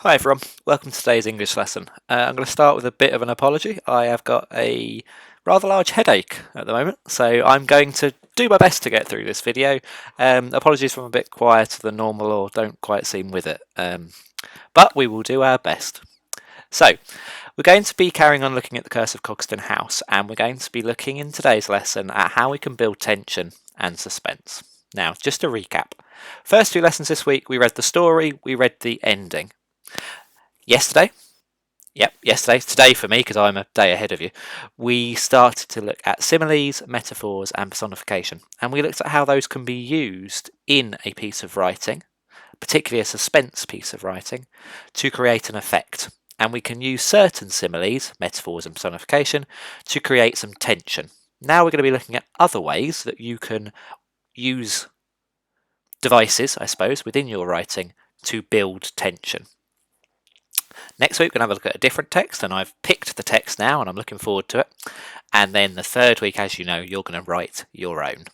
Hi everyone, welcome to today's English lesson. I'm going to start with a bit of an apology. I have got a rather large headache at the moment, so I'm going to do my best to get through this video. Apologies if I'm a bit quieter than normal or don't quite seem with it, but we will do our best. So, we're going to be carrying on looking at the Curse of Cogston House, and we're going to be looking in today's lesson at how we can build tension and suspense. Now, just to recap, first two lessons this week we read the story, we read the ending. Yesterday, today for me because I'm a day ahead of you, we started to look at similes, metaphors, and personification, and we looked at how those can be used in a piece of writing, particularly a suspense piece of writing, to create an effect. And we can use certain similes, metaphors, and personification to create some tension. Now we're going to be looking at other ways that you can use devices, I suppose, within your writing to build tension. Next week, we're going to have a look at a different text, and I've picked the text now, and I'm looking forward to it. And then the third week, as you know, you're going to write your own.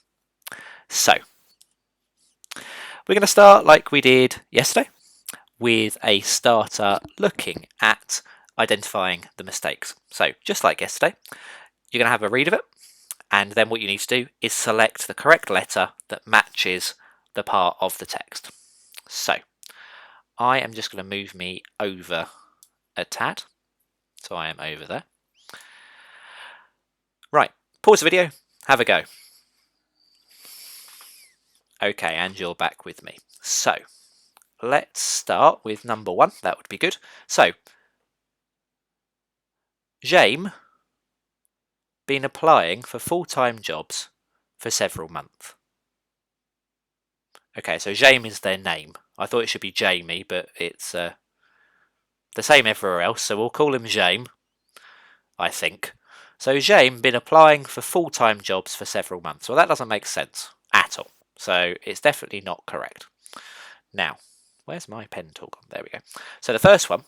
So, we're going to start like we did yesterday, with a starter looking at identifying the mistakes. So, just like yesterday, you're going to have a read of it, and then what you need to do is select the correct letter that matches the part of the text. So, I am just going to move me over a tad. So I am over there. Right, pause the video, have a go. Okay, and you're back with me. So, let's start with number one, that would be good. So, James been applying for full-time jobs for several months. Okay, so James is their name. I thought it should be Jamie, but it's the same everywhere else, so we'll call him James, I think. So James been applying for full-time jobs for several months. Well, that doesn't make sense at all. So it's definitely not correct. Now, where's my pen tool gone? There we go. So the first one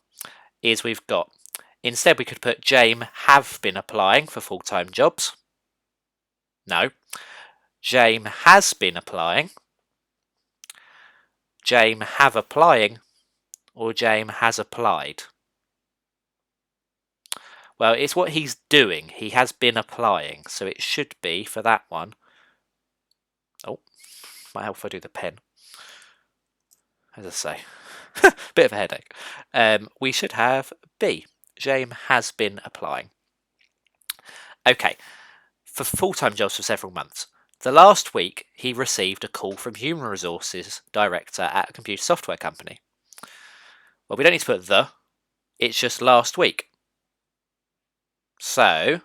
is we've got, instead we could put James have been applying for full-time jobs. No. James has been applying. James have applying. Or James has applied. Well, it's what he's doing. He has been applying. So it should be, for that one. Oh, might help if I do the pen. As I say, bit of a headache. We should have B. James has been applying. Okay, for full-time jobs for several months. The last week, he received a call from Human Resources Director at a computer software company. Well, we don't need to put the. It's just last week. So,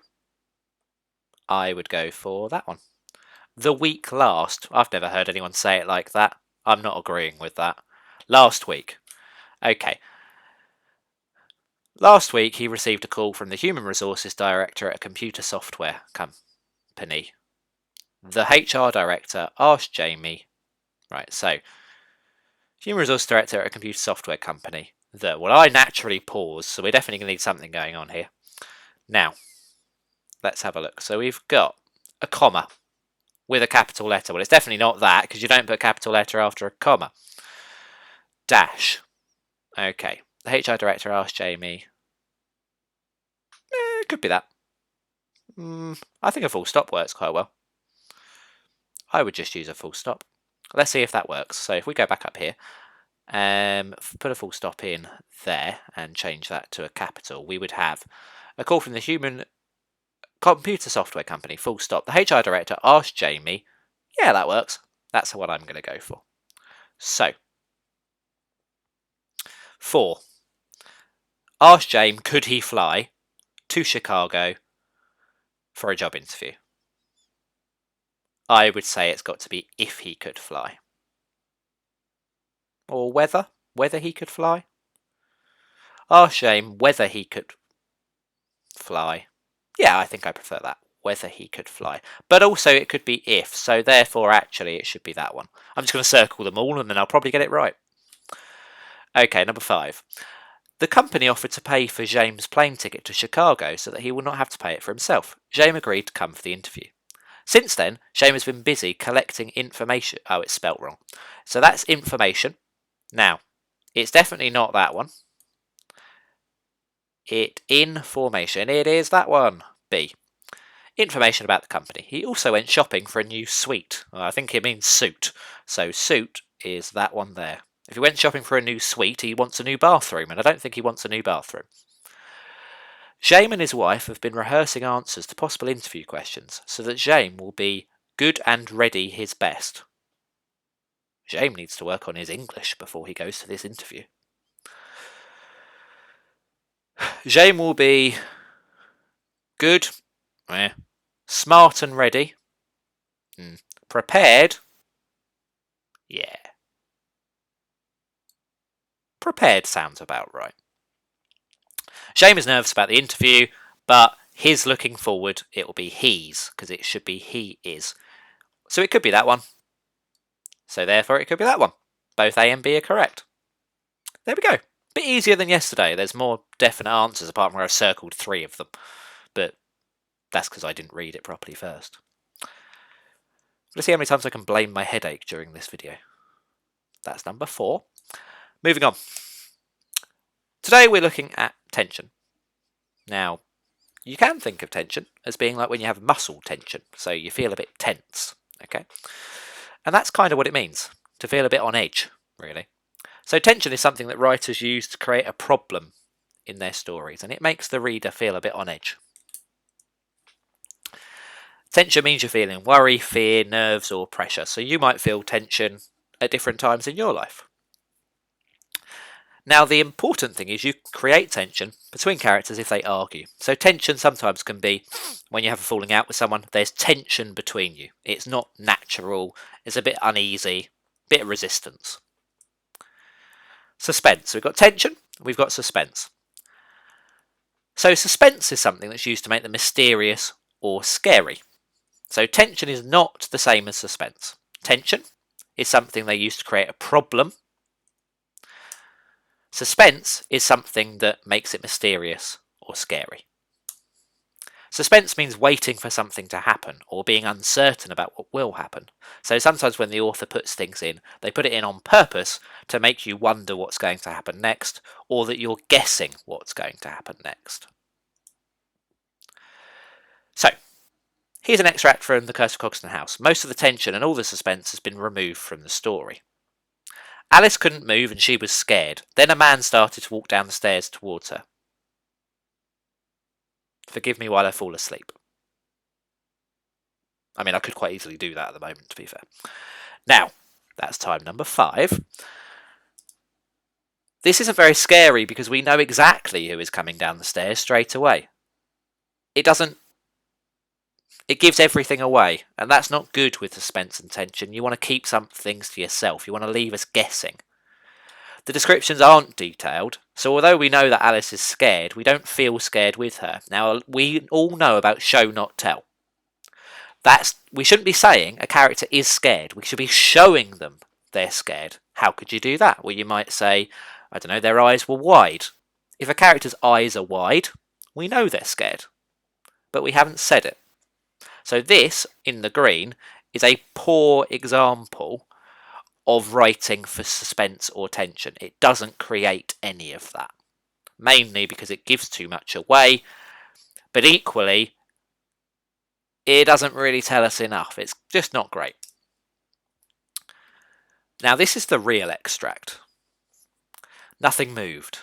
I would go for that one. The week last. I've never heard anyone say it like that. I'm not agreeing with that. Last week. Okay. Last week, he received a call from the Human Resources Director at a computer software company. The HR Director asked Jamie, right, so, Human Resources Director at a computer software company. Well, I naturally pause, so we're definitely going to need something going on here. Now, let's have a look. So we've got a comma with a capital letter. Well, it's definitely not that, because you don't put a capital letter after a comma. Dash. Okay. The HR Director asked Jamie. It could be that. I think a full stop works quite well. I would just use a full stop. Let's see if that works. So if we go back up here, put a full stop in there and change that to a capital, we would have a call from the Human Computer Software Company, full stop. The HR Director asked Jamie. Yeah, that works. That's what I'm going to go for. So, 4. Asked James, could he fly to Chicago for a job interview? I would say it's got to be if he could fly. Or whether he could fly. Asked James whether he could fly. Yeah, I think I prefer that. Whether he could fly. But also it could be if, so therefore actually it should be that one. I'm just going to circle them all and then I'll probably get it right. Okay, number 5. The company offered to pay for James' plane ticket to Chicago so that he would not have to pay it for himself. James agreed to come for the interview. Since then, James has been busy collecting information. Oh, it's spelt wrong. So that's information. Now, it's definitely not that one. it in formation. It is that one. B. Information about the company. He also went shopping for a new suite. I think it means suit. So suit is that one there. If he went shopping for a new suite, he wants a new bathroom, and I don't think he wants a new bathroom. James and his wife have been rehearsing answers to possible interview questions so that James will be good and ready his best. James needs to work on his English before he goes to this interview. James will be good, smart and ready, prepared, yeah. Prepared sounds about right. James is nervous about the interview, but his looking forward, it will be he's, because it should be he is. So it could be that one. So therefore it could be that one. Both A and B are correct. There we go. Bit easier than yesterday. There's more definite answers apart from where I circled 3 of them. But that's because I didn't read it properly first. Let's see how many times I can blame my headache during this video. That's number 4. Moving on. Today we're looking at tension. Now, you can think of tension as being like when you have muscle tension, so you feel a bit tense, okay? And that's kind of what it means, to feel a bit on edge, really. So tension is something that writers use to create a problem in their stories, and it makes the reader feel a bit on edge. Tension means you're feeling worry, fear, nerves, or pressure, so you might feel tension at different times in your life. Now, the important thing is you create tension between characters if they argue. So tension sometimes can be when you have a falling out with someone, there's tension between you. It's not natural, it's a bit uneasy, bit of resistance. Suspense. We've got tension, we've got suspense. So suspense is something that's used to make them mysterious or scary. So tension is not the same as suspense. Tension is something they use to create a problem. Suspense is something that makes it mysterious or scary. Suspense means waiting for something to happen or being uncertain about what will happen. So sometimes when the author puts things in, they put it in on purpose to make you wonder what's going to happen next, or that you're guessing what's going to happen next. So, here's an extract from The Curse of Cogston House. Most of the tension and all the suspense has been removed from the story. Alice couldn't move and she was scared. Then a man started to walk down the stairs towards her. Forgive me while I fall asleep. I mean, I could quite easily do that at the moment, to be fair. Now, that's time number 5. This isn't very scary because we know exactly who is coming down the stairs straight away. It gives everything away, and that's not good with suspense and tension. You want to keep some things to yourself. You want to leave us guessing. The descriptions aren't detailed, so although we know that Alice is scared, we don't feel scared with her. Now, we all know about show not tell. We shouldn't be saying a character is scared. We should be showing them they're scared. How could you do that? Well, you might say, I don't know, their eyes were wide. If a character's eyes are wide, we know they're scared, but we haven't said it. So this, in the green, is a poor example of writing for suspense or tension. It doesn't create any of that. Mainly because it gives too much away, but equally, it doesn't really tell us enough. It's just not great. Now this is the real extract. Nothing moved.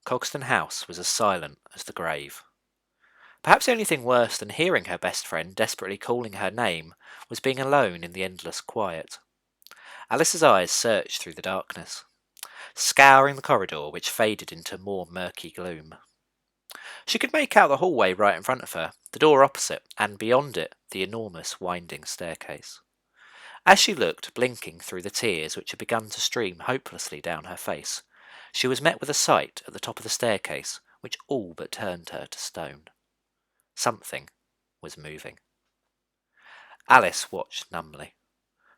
Cogston House was as silent as the grave. Perhaps the only thing worse than hearing her best friend desperately calling her name was being alone in the endless quiet. Alice's eyes searched through the darkness, scouring the corridor which faded into more murky gloom. She could make out the hallway right in front of her, the door opposite, and beyond it, the enormous winding staircase. As she looked, blinking through the tears which had begun to stream hopelessly down her face, she was met with a sight at the top of the staircase which all but turned her to stone. Something was moving. Alice watched numbly.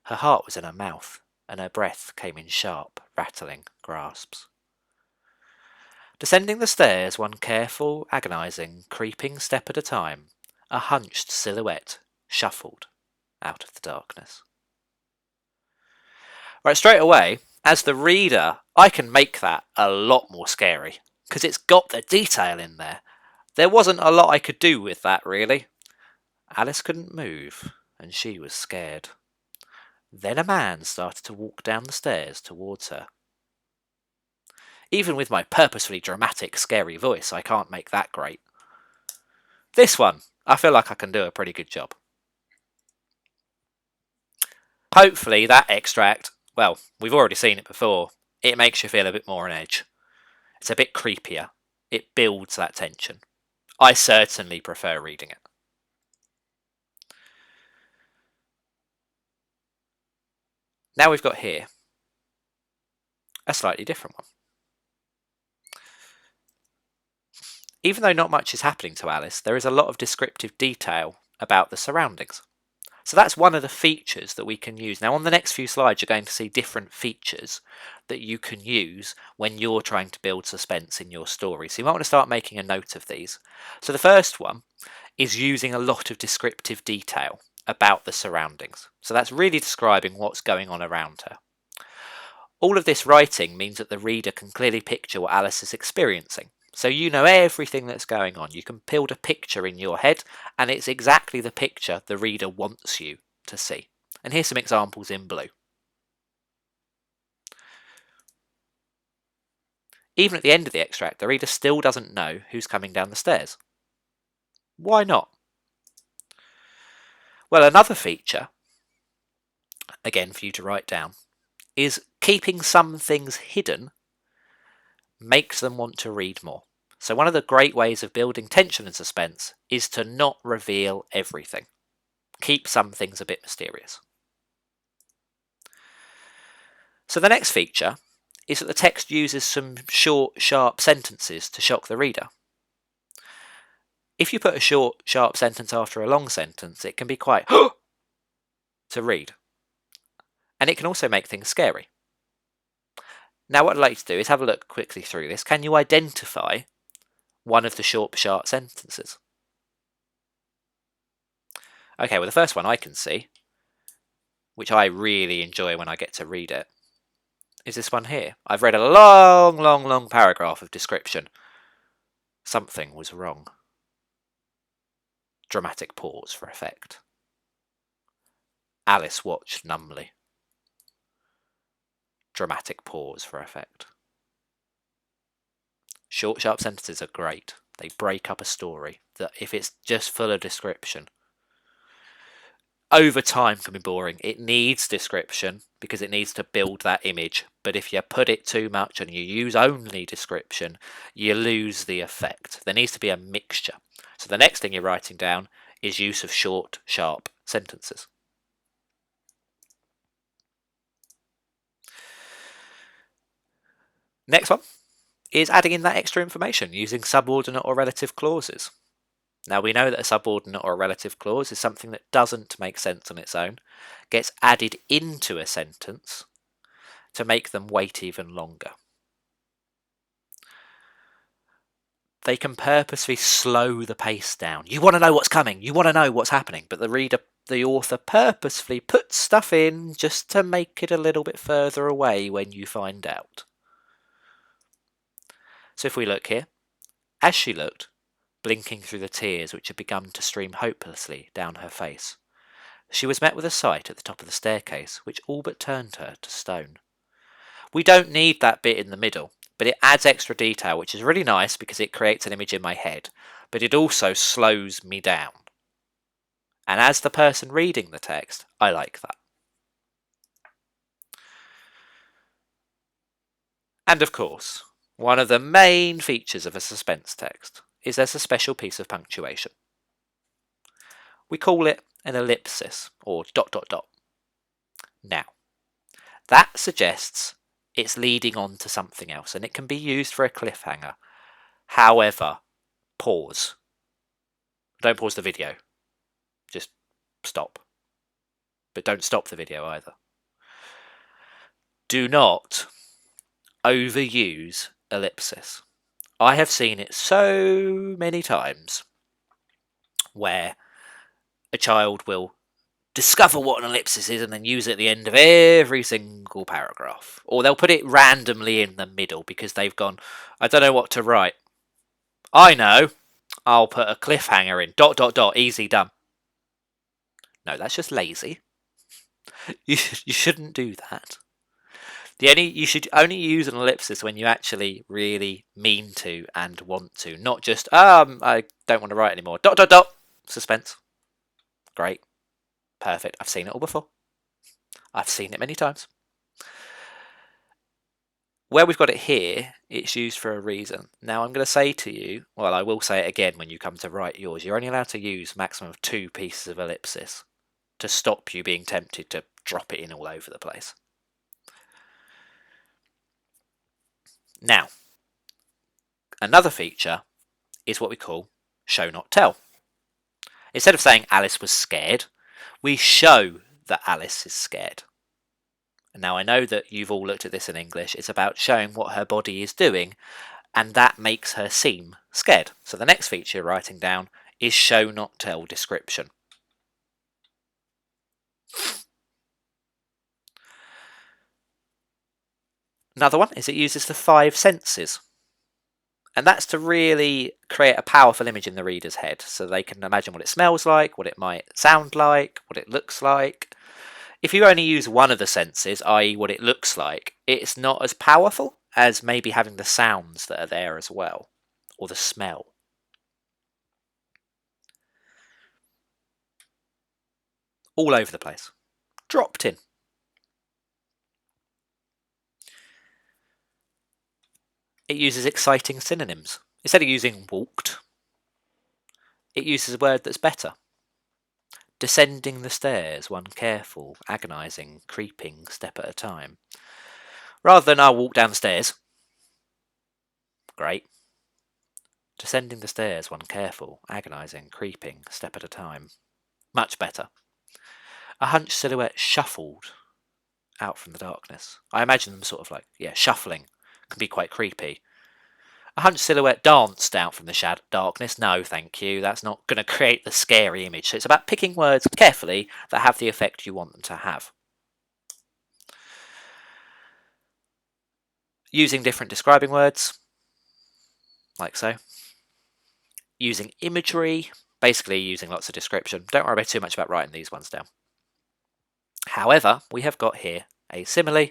Her heart was in her mouth, and her breath came in sharp, rattling grasps. Descending the stairs, one careful, agonizing, creeping step at a time, a hunched silhouette shuffled out of the darkness. Right, straight away, as the reader, I can make that a lot more scary because it's got the detail in there. There wasn't a lot I could do with that, really. Alice couldn't move, and she was scared. Then a man started to walk down the stairs towards her. Even with my purposefully dramatic, scary voice, I can't make that great. This one, I feel like I can do a pretty good job. Hopefully that extract, well, we've already seen it before, it makes you feel a bit more on edge. It's a bit creepier. It builds that tension. I certainly prefer reading it. Now we've got here a slightly different one. Even though not much is happening to Alice, there is a lot of descriptive detail about the surroundings. So that's one of the features that we can use. Now on the next few slides you're going to see different features that you can use when you're trying to build suspense in your story. So you might want to start making a note of these. So the first one is using a lot of descriptive detail about the surroundings. So that's really describing what's going on around her. All of this writing means that the reader can clearly picture what Alice is experiencing. So you know everything that's going on. You can build a picture in your head, and it's exactly the picture the reader wants you to see. And here's some examples in blue. Even at the end of the extract, the reader still doesn't know who's coming down the stairs. Why not? Well, another feature, again for you to write down, is keeping some things hidden makes them want to read more. So one of the great ways of building tension and suspense is to not reveal everything. Keep some things a bit mysterious. So the next feature is that the text uses some short, sharp sentences to shock the reader. If you put a short, sharp sentence after a long sentence, it can be quite to read. And it can also make things scary. Now what I'd like to do is have a look quickly through this. Can you identify one of the short, sharp sentences? Okay, well the first one I can see, which I really enjoy when I get to read it, is this one here. I've read a long paragraph of description. Something was wrong. Dramatic pause for effect. Alice watched numbly. Dramatic pause for effect. Short, sharp sentences are great. They break up a story that if it's just full of description, over time can be boring. It needs description because it needs to build that image. But if you put it too much and you use only description, you lose the effect. There needs to be a mixture. So the next thing you're writing down is use of short, sharp sentences. Next one is adding in that extra information using subordinate or relative clauses. Now we know that a subordinate or a relative clause is something that doesn't make sense on its own, gets added into a sentence to make them wait even longer. They can purposely slow the pace down. You want to know what's coming, you want to know what's happening, but the author purposefully puts stuff in just to make it a little bit further away when you find out. So if we look here, as she looked, blinking through the tears which had begun to stream hopelessly down her face, she was met with a sight at the top of the staircase which all but turned her to stone. We don't need that bit in the middle, but it adds extra detail, which is really nice because it creates an image in my head, but it also slows me down. And as the person reading the text, I like that. And of course, one of the main features of a suspense text is there's a special piece of punctuation. We call it an ellipsis, or ... Now, that suggests it's leading on to something else, and it can be used for a cliffhanger. However, pause. Don't pause the video. Just stop. But don't stop the video either. Do not overuse ellipsis. I have seen it so many times where a child will discover what an ellipsis is and then use it at the end of every single paragraph. Or they'll put it randomly in the middle because they've gone, I don't know what to write. I know, I'll put a cliffhanger in, ... easy done. No, that's just lazy. You shouldn't do that. You should only use an ellipsis when you actually really mean to and want to, not just I don't want to write anymore. ... Suspense. Great. Perfect. I've seen it all before. I've seen it many times. Where we've got it here, it's used for a reason. Now I'm going to say to you, well, I will say it again when you come to write yours, you're only allowed to use a maximum of 2 pieces of ellipsis to stop you being tempted to drop it in all over the place. Now, another feature is what we call show not tell. Instead of saying Alice was scared, we show that Alice is scared. Now I know that you've all looked at this in English, it's about showing what her body is doing, and that makes her seem scared. So the next feature you're writing down is show not tell description. Another one is it uses the 5 senses. And that's to really create a powerful image in the reader's head so they can imagine what it smells like, what it might sound like, what it looks like. If you only use one of the senses, i.e. what it looks like, it's not as powerful as maybe having the sounds that are there as well, or the smell. All over the place. Dropped in. It uses exciting synonyms. Instead of using walked, it uses a word that's better. Descending the stairs, one careful, agonising, creeping step at a time. Rather than I'll walk down the stairs. Great. Descending the stairs, one careful, agonising, creeping step at a time. Much better. A hunched silhouette shuffled out from the darkness. I imagine them sort of like, shuffling. Can be quite creepy. A hunched silhouette danced out from the darkness. No, thank you. That's not going to create the scary image. So it's about picking words carefully that have the effect you want them to have. Using different describing words, like so. Using imagery, basically using lots of description. Don't worry too much about writing these ones down. However, we have got here a simile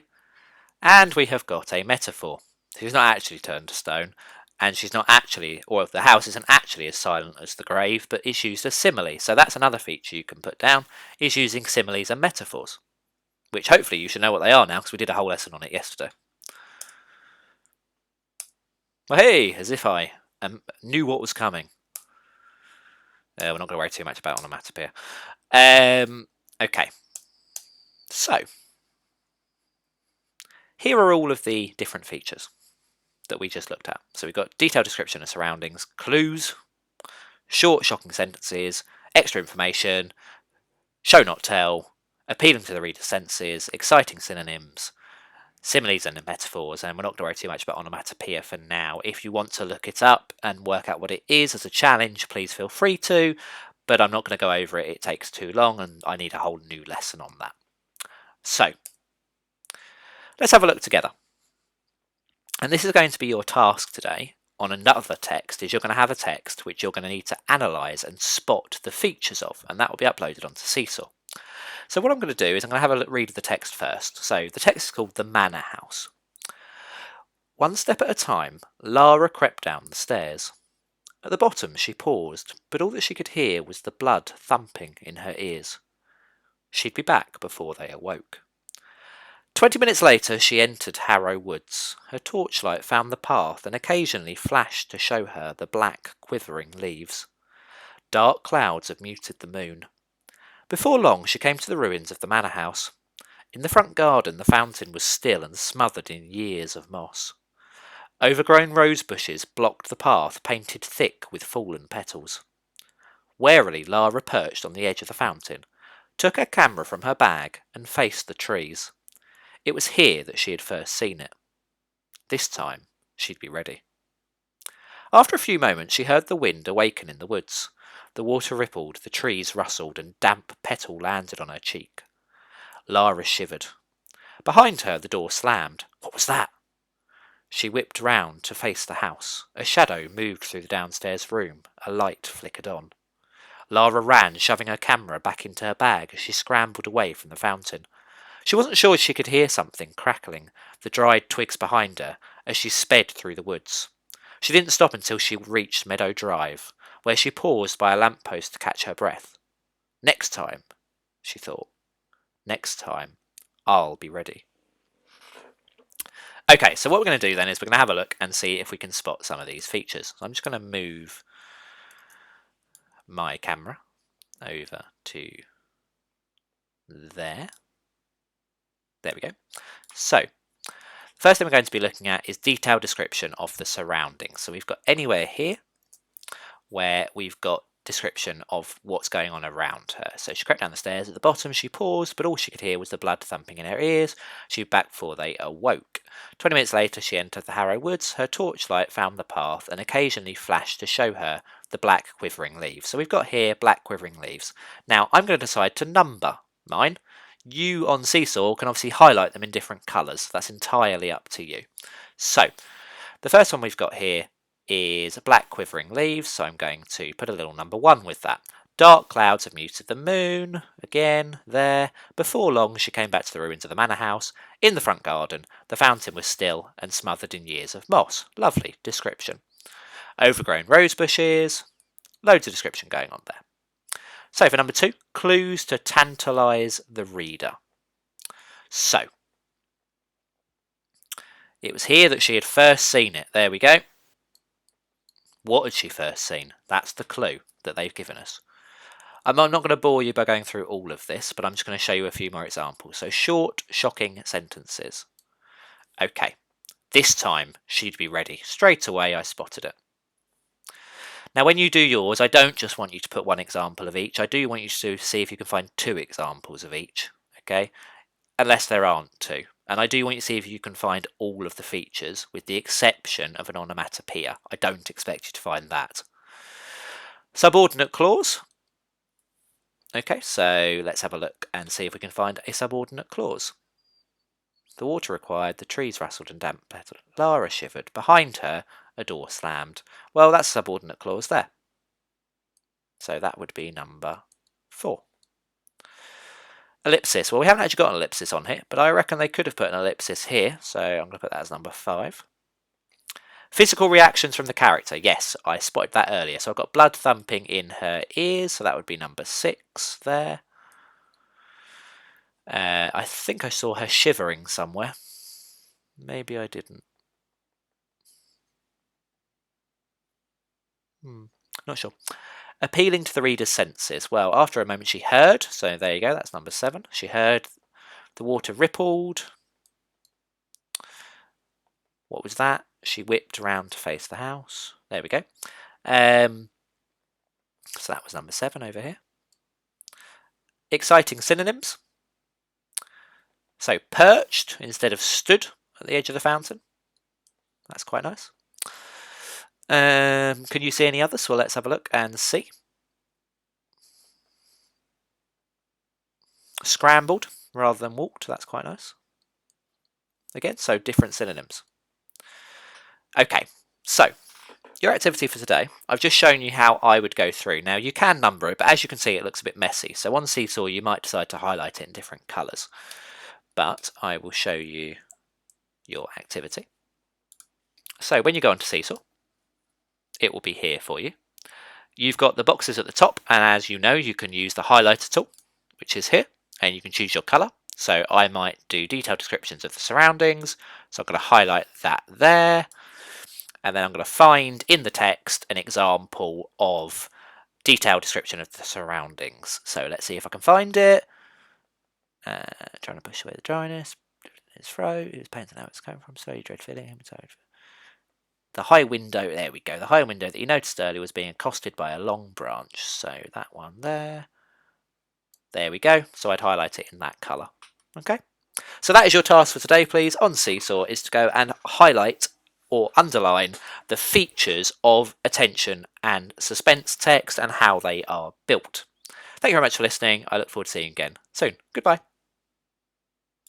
and we have got a metaphor. She's not actually turned to stone, and she's not actually, or the house isn't actually as silent as the grave, but it's used as simile. So that's another feature you can put down, is using similes and metaphors, which hopefully you should know what they are now, because we did a whole lesson on it yesterday. Well, hey, as if I knew what was coming. We're not going to worry too much about onomatopoeia. Okay, so here are all of the different features that we just looked at. So we've got detailed description of surroundings, clues, short shocking sentences, extra information, show not tell, appealing to the reader's senses, exciting synonyms, similes and metaphors, and we're not going to worry too much about onomatopoeia for now. If you want to look it up and work out what it is as a challenge, please feel free to, but I'm not going to go over it. It takes too long and I need a whole new lesson on that. So let's have a look together. And this is going to be your task today on another text, is you're going to have a text which you're going to need to analyse and spot the features of, and that will be uploaded onto Seesaw. So what I'm going to do is I'm going to have a read of the text first. So the text is called The Manor House. One step at a time, Lara crept down the stairs. At the bottom she paused, but all that she could hear was the blood thumping in her ears. She'd be back before they awoke. 20 minutes later she entered Harrow Woods. Her torchlight found the path and occasionally flashed to show her the black, quivering leaves. Dark clouds had muted the moon. Before long she came to the ruins of the manor house. In the front garden the fountain was still and smothered in years of moss. Overgrown rose bushes blocked the path, painted thick with fallen petals. Warily Lara perched on the edge of the fountain, took her camera from her bag and faced the trees. It was here that she had first seen it. This time she'd be ready. After a few moments she heard the wind awaken in the woods. The water rippled, the trees rustled, and damp petal landed on her cheek. Lara shivered. Behind her, the door slammed. What was that? She whipped round to face the house. A shadow moved through the downstairs room. A light flickered on. Lara ran, shoving her camera back into her bag as she scrambled away from the fountain. She wasn't sure she could hear something crackling, the dried twigs behind her, as she sped through the woods. She didn't stop until she reached Meadow Drive, where she paused by a lamp-post to catch her breath. Next time, she thought. Next time, I'll be ready. Okay, so what we're going to do then is we're going to have a look and see if we can spot some of these features. So I'm just going to move my camera over to there. There we go. So, first thing we're going to be looking at is detailed description of the surroundings. So we've got anywhere here where we've got description of what's going on around her. So she crept down the stairs. At the bottom, she paused, but all she could hear was the blood thumping in her ears. She was back before they awoke. 20 minutes later, she entered the Harrow Woods. Her torchlight found the path and occasionally flashed to show her the black quivering leaves. So we've got here black quivering leaves. Now, I'm going to decide to number mine. You on Seesaw can obviously highlight them in different colours. That's entirely up to you. So, the first one we've got here is black quivering leaves, so I'm going to put a little number 1 with that. Dark clouds have muted the moon, again, there. Before long, she came back to the ruins of the manor house. In the front garden, the fountain was still and smothered in years of moss. Lovely description. Overgrown rose bushes, loads of description going on there. So for number 2, clues to tantalise the reader. So, it was here that she had first seen it. There we go. What had she first seen? That's the clue that they've given us. I'm not going to bore you by going through all of this, but I'm just going to show you a few more examples. So short, shocking sentences. Okay, this time she'd be ready. Straight away I spotted it. Now when you do yours, I don't just want you to put one example of each. I do want you to see if you can find 2 examples of each. Okay, unless there aren't 2. And I do want you to see if you can find all of the features, with the exception of an onomatopoeia. I don't expect you to find that. Subordinate clause. Okay, so let's have a look and see if we can find a subordinate clause. The water required, the trees rustled and damp petal. Lara shivered. Behind her, a door slammed. Well, that's a subordinate clause there. So that would be number 4. Ellipsis. Well, we haven't actually got an ellipsis on here, but I reckon they could have put an ellipsis here, so I'm going to put that as number 5. Physical reactions from the character. Yes, I spotted that earlier. So I've got blood thumping in her ears, so that would be number 6 there. I think I saw her shivering somewhere. Maybe I didn't. Not sure. Appealing to the reader's senses. Well, after a moment she heard, so there you go, that's number 7. She heard the water rippled. What was that? She whipped round to face the house. There we go. So that was number 7 over here. Exciting synonyms. So perched instead of stood at the edge of the fountain. That's quite nice. Can you see any others? Well, let's have a look and see. Scrambled rather than walked. That's quite nice. Again, so different synonyms. Okay, so your activity for today, I've just shown you how I would go through. Now, you can number it, but as you can see, it looks a bit messy. So on Seesaw, you might decide to highlight it in different colours. But I will show you your activity. So when you go onto Seesaw, it will be here for you. You've got the boxes at the top, and as you know, you can use the highlighter tool, which is here, and you can choose your colour. So I might do detailed descriptions of the surroundings. So I'm going to highlight that there. And then I'm going to find in the text an example of detailed description of the surroundings. So let's see if I can find it. Trying to push away the dryness. His throat. His pain to know it's coming from. Slowly dread feeling. The high window. There we go. The high window that you noticed earlier was being accosted by a long branch. So that one there. There we go. So I'd highlight it in that colour. Okay. So that is your task for today, please, on Seesaw, is to go and highlight or underline the features of attention and suspense text and how they are built. Thank you very much for listening. I look forward to seeing you again soon. Goodbye.